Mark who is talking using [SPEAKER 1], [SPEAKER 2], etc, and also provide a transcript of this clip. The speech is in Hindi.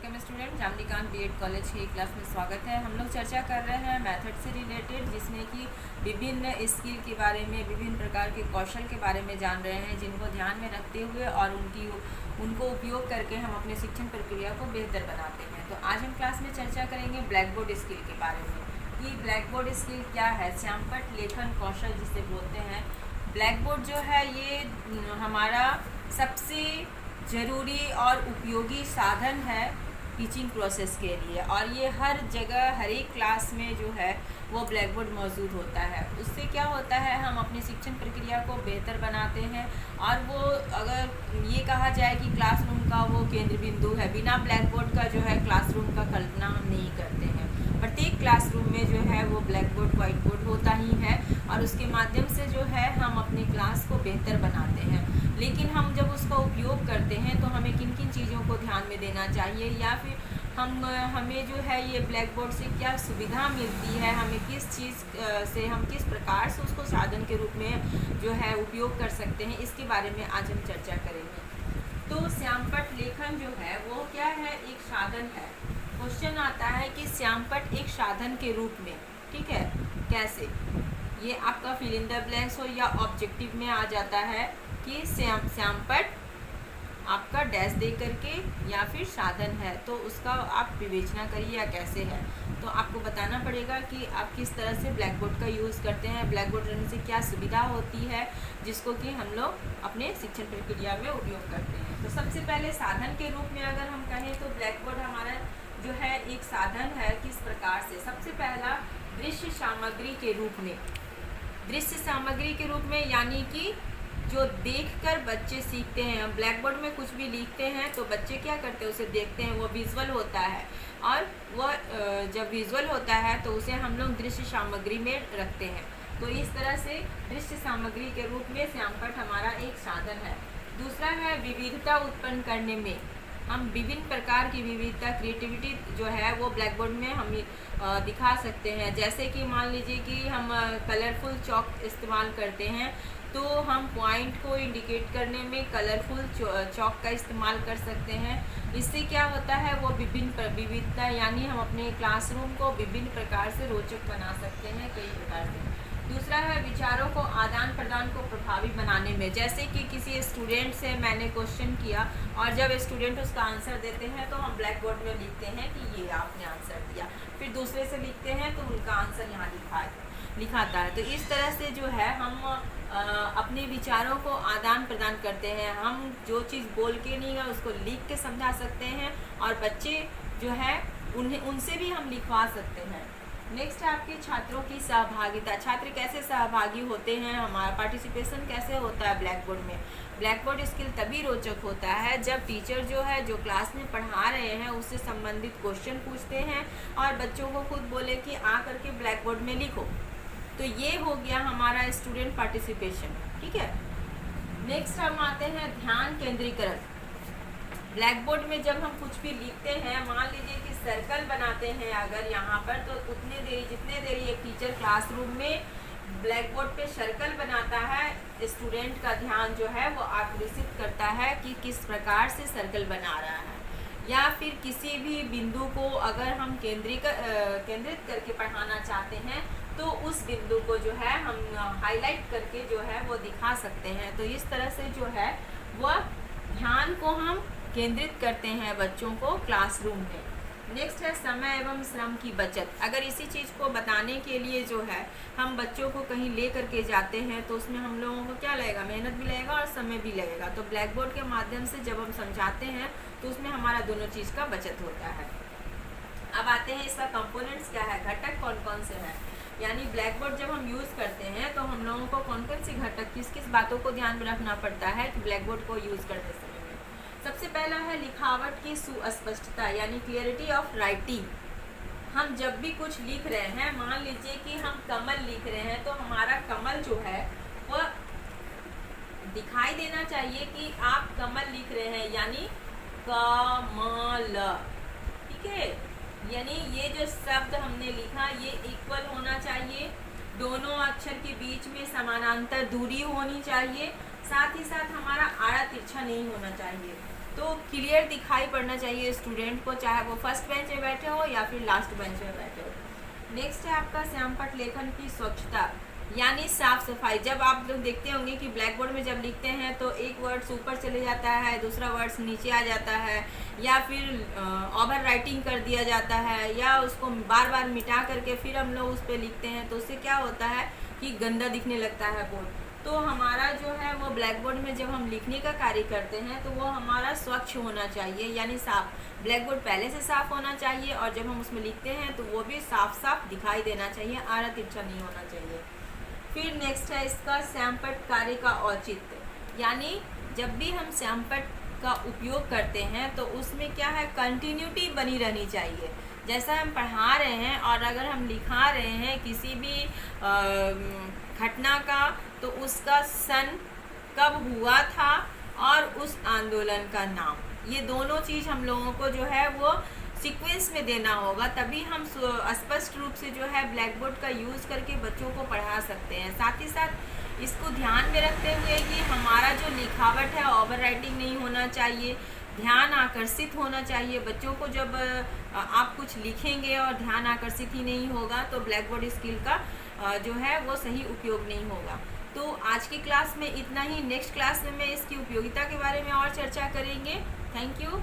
[SPEAKER 1] Welcome student. Jamnikant BEd college की क्लास में स्वागत है। हम लोग चर्चा कर रहे हैं मेथड से रिलेटेड, जिसमें कि विभिन्न स्किल के बारे में, विभिन्न प्रकार के कौशल के बारे में जान रहे हैं, जिनको ध्यान में रखते हुए और उनको उपयोग करके हम अपने शिक्षण प्रक्रिया को बेहतर बनाते हैं। तो आज हम क्लास में चर्चा करेंगे ब्लैक बोर्ड स्किल के बारे में कि ब्लैक बोर्ड स्किल क्या है। श्यामपट्ट लेखन कौशल जिसे बोलते हैं। ब्लैक बोर्ड जो है ये हमारा सबसे ज़रूरी और उपयोगी साधन है टीचिंग प्रोसेस के लिए, और ये हर जगह हर एक क्लास में जो है वो ब्लैक बोर्ड मौजूद होता है। उससे क्या होता है, हम अपनी शिक्षण प्रक्रिया को बेहतर बनाते हैं। और वो अगर ये कहा जाए कि क्लासरूम का वो केंद्र बिंदु है, बिना ब्लैक बोर्ड का जो है क्लासरूम का कल्पना हम नहीं करते हैं। प्रत्येक क्लासरूम में जो है वो ब्लैक बोर्ड वाइट बोर्ड होता ही है, और उसके माध्यम से जो है हम अपनी क्लास को बेहतर बनाते हैं। लेकिन हम जब उसका उपयोग करते हैं तो हमें किन किन चीज़ों को ध्यान में देना चाहिए, या फिर हमें जो है ये ब्लैक बोर्ड से क्या सुविधा मिलती है, हमें किस चीज़ से हम किस प्रकार से उसको साधन के रूप में जो है उपयोग कर सकते हैं, इसके बारे में आज हम चर्चा करेंगे। तो श्यामपट्ट लेखन जो है वो क्या है, एक साधन है। क्वेश्चन आता है कि श्यामपट्ट एक साधन के रूप में, ठीक है, कैसे, ये आपका फिल इन द ब्लैंक्स हो या ऑब्जेक्टिव में आ जाता है कि श्यामपट्ट आपका डैश दे करके या फिर साधन है, तो उसका आप विवेचना करिए या कैसे है। तो आपको बताना पड़ेगा कि आप किस तरह से ब्लैक बोर्ड का यूज़ करते हैं, ब्लैक बोर्ड रहने से क्या सुविधा होती है, जिसको कि हम लोग अपने शिक्षण प्रक्रिया में उपयोग करते हैं। तो सबसे पहले साधन के रूप में अगर हम कहें तो ब्लैक बोर्ड हमारा जो है एक साधन है। किस प्रकार से, सबसे पहला दृश्य सामग्री के रूप में, दृश्य सामग्री के रूप में, यानी कि जो देखकर बच्चे सीखते हैं। हम ब्लैक बोर्ड में कुछ भी लिखते हैं तो बच्चे क्या करते हैं, उसे देखते हैं, वो विजुअल होता है, और वह जब विजुअल होता है तो उसे हम लोग दृश्य सामग्री में रखते हैं। तो इस तरह से दृश्य सामग्री के रूप में श्यामपट्ट हमारा एक साधन है। दूसरा है विविधता उत्पन्न करने में। हम विभिन्न प्रकार की विविधता, क्रिएटिविटी जो है वो ब्लैक बोर्ड में हम दिखा सकते हैं। जैसे कि मान लीजिए कि हम कलरफुल चॉक इस्तेमाल करते हैं, तो हम पॉइंट को इंडिकेट करने में कलरफुल चॉक का इस्तेमाल कर सकते हैं। इससे क्या होता है, वो विभिन्न विविधता, यानी हम अपने क्लासरूम को विभिन्न प्रकार से रोचक बना सकते हैं, कई प्रकार से। दूसरा है विचारों को आदान प्रदान को प्रभावी बनाने में। जैसे कि किसी स्टूडेंट से मैंने क्वेश्चन किया, और जब स्टूडेंट उसका आंसर देते हैं तो हम ब्लैक बोर्ड में लिखते हैं कि ये आपने आंसर दिया, फिर दूसरे से लिखते हैं तो उनका आंसर यहाँ लिखाता है। तो इस तरह से जो है हम अपने विचारों को आदान प्रदान करते हैं। हम जो चीज़ बोल के नहीं है उसको लिख के समझा सकते हैं, और बच्चे जो है उनसे भी हम लिखवा सकते हैं। नेक्स्ट है आपके छात्रों की सहभागिता। छात्र कैसे सहभागी होते हैं, हमारा पार्टिसिपेशन कैसे होता है ब्लैक बोर्ड में। ब्लैक बोर्ड स्किल तभी रोचक होता है जब टीचर जो है, जो क्लास में पढ़ा रहे हैं, उससे संबंधित क्वेश्चन पूछते हैं और बच्चों को खुद बोले कि आ करके ब्लैक बोर्ड में लिखो। तो ये हो गया हमारा स्टूडेंट पार्टिसिपेशन, ठीक है। नेक्स्ट हम आते हैं ध्यान केंद्रीकरण। ब्लैक बोर्ड में जब हम कुछ भी लिखते हैं, मान लीजिए कि सर्कल बनाते हैं अगर यहाँ पर, तो जितने देरी एक टीचर क्लासरूम में ब्लैक बोर्ड पे सर्कल बनाता है, स्टूडेंट का ध्यान जो है वो आकर्षित करता है कि किस प्रकार से सर्कल बना रहा है। या फिर किसी भी बिंदु को अगर हम केंद्रित करके पढ़ाना चाहते हैं तो उस बिंदु को जो है हम हाईलाइट करके जो है वो दिखा सकते हैं। तो इस तरह से जो है वह ध्यान को हम केंद्रित करते हैं बच्चों को क्लासरूम में। नेक्स्ट है समय एवं श्रम की बचत। अगर इसी चीज़ को बताने के लिए जो है हम बच्चों को कहीं ले करके जाते हैं तो उसमें हम लोगों को क्या लगेगा, मेहनत भी लगेगा और समय भी लगेगा। तो ब्लैक बोर्ड के माध्यम से जब हम समझाते हैं तो उसमें हमारा दोनों चीज़ का बचत होता है। अब आते हैं इसका कंपोनेंट्स क्या है, घटक कौन कौन से हैं। यानी ब्लैक बोर्ड जब हम यूज़ करते हैं तो हम लोगों को कौन कौन सी घटक, किस किस बातों को ध्यान में रखना पड़ता है कि ब्लैक बोर्ड को यूज़ करते समय में। सबसे पहला है लिखावट की सुस्पष्टता, यानी क्लियरिटी ऑफ राइटिंग। हम जब भी कुछ लिख रहे हैं, मान लीजिए कि हम कमल लिख रहे हैं, तो हमारा कमल जो है वह दिखाई देना चाहिए कि आप कमल लिख रहे हैं, यानी कमल, ठीक है। यानी ये जो शब्द हमने लिखा ये इक्वल होना चाहिए, दोनों अक्षर के बीच में समानांतर दूरी होनी चाहिए, साथ ही साथ हमारा आड़ा तिरछा नहीं होना चाहिए। तो क्लियर दिखाई पड़ना चाहिए स्टूडेंट को, चाहे वो फर्स्ट बेंच में बैठे हो या फिर लास्ट बेंच में बैठे हो। नेक्स्ट है आपका श्यामपट्ट लेखन की स्वच्छता यानी साफ सफाई। जब आप लोग देखते होंगे कि ब्लैक बोर्ड में जब लिखते हैं तो एक वर्ड्स ऊपर चले जाता है, दूसरा वर्ड्स नीचे आ जाता है, या फिर ओवर राइटिंग कर दिया जाता है, या उसको बार बार मिटा करके फिर हम लोग उस पर लिखते हैं, तो उससे क्या होता है कि गंदा दिखने लगता है बोर्ड। तो हमारा जो है वो ब्लैक बोर्ड में जब हम लिखने का कार्य करते हैं तो वो हमारा स्वच्छ होना चाहिए, यानी साफ। ब्लैक बोर्ड पहले से साफ होना चाहिए और जब हम उसमें लिखते हैं तो वो भी साफ साफ दिखाई देना चाहिए, आड़ा तिरछा नहीं होना चाहिए। फिर नेक्स्ट है इसका श्यामपट्ट कार्य का औचित्य, यानी जब भी हम श्यामपट्ट का उपयोग करते हैं तो उसमें क्या है, कंटिन्यूटी बनी रहनी चाहिए। जैसा हम पढ़ा रहे हैं और अगर हम लिखा रहे हैं किसी भी घटना का, तो उसका सन कब हुआ था और उस आंदोलन का नाम, ये दोनों चीज़ हम लोगों को जो है वो सीक्वेंस में देना होगा, तभी हम स्पष्ट रूप से जो है ब्लैक बोर्ड का यूज़ करके बच्चों को पढ़ा सकते हैं। साथ ही साथ इसको ध्यान में रखते हुए कि हमारा जो लिखावट है ओवर राइटिंग नहीं होना चाहिए, ध्यान आकर्षित होना चाहिए। बच्चों को जब आप कुछ लिखेंगे और ध्यान आकर्षित ही नहीं होगा तो ब्लैक बोर्ड स्किल का जो है वो सही उपयोग नहीं होगा। तो आज की क्लास में इतना ही। नेक्स्ट क्लास में इसकी उपयोगिता के बारे में और चर्चा करेंगे। Thank you.